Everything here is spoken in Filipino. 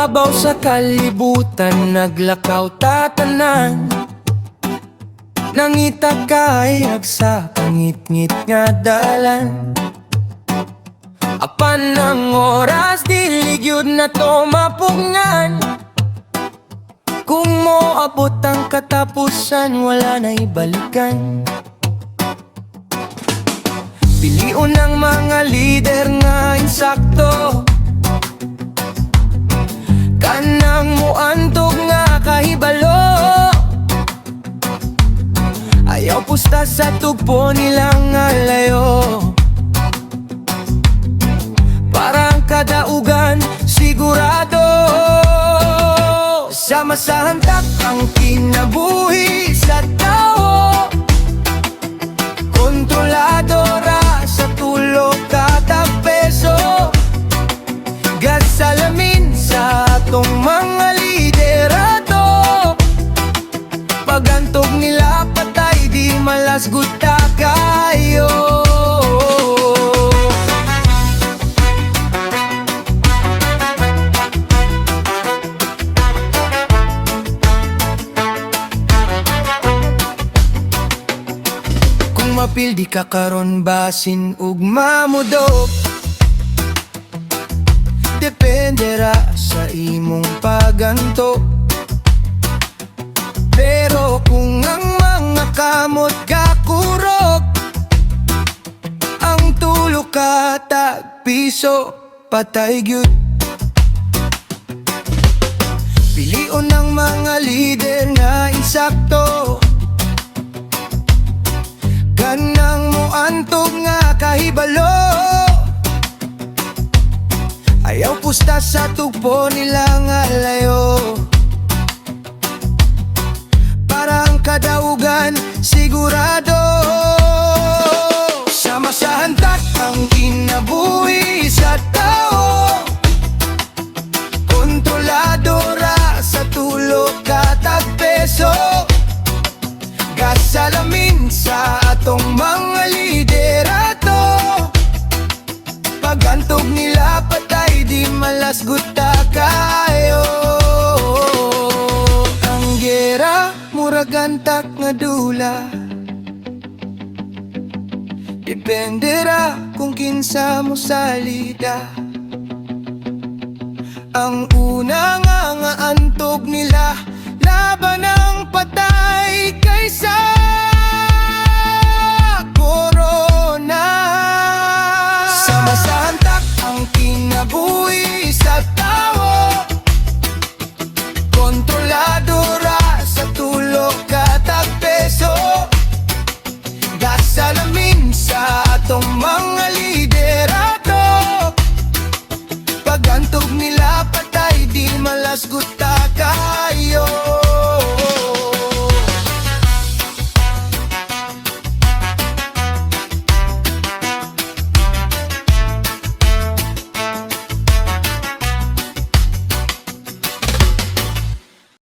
ibabaw sa kalibutan, naglakaw tatanan. Nangita kahayag sa pangit-ngit nga dalan. Apan ang oras, diligyod na to mapungan. Kung moabot ang katapusan, wala na ibalikan. Piliun ng mga lider nga insakto, kanang muantog nga kahibalo. Ayaw pusta sa tugpo nilang alayo. Parang kadaugan sigurado, sama sa hantak ang kinabuhi sa tao. Kontrolado ra sa tulog kada peso. Gas salamin sa atong mga liderato. Pagantog nila patay, di malasgot ta kayo. Kung mapildi ka karon basin ug mamudok, depende ra sa imong paganto. Pero kung ang mga kamot kakurok, ang tulo ka tagpiso, patay gyud. Pilion ng mga lider nga insakto, kanang muantog nga kahibalo. Ayaw pusta sa tugpo nilang alayo. Parang kadaugan sigurado, sama sa hantak ang kinabuhi sa tao. Kontrolado ra sa tulog katag peso. Gas salamin sa atong mga liderato. Pagantog nila patay, di malasgot ta kayo. Ang gera murag antak nga dula, depende ra kung kinsa mo salida. Ang una nga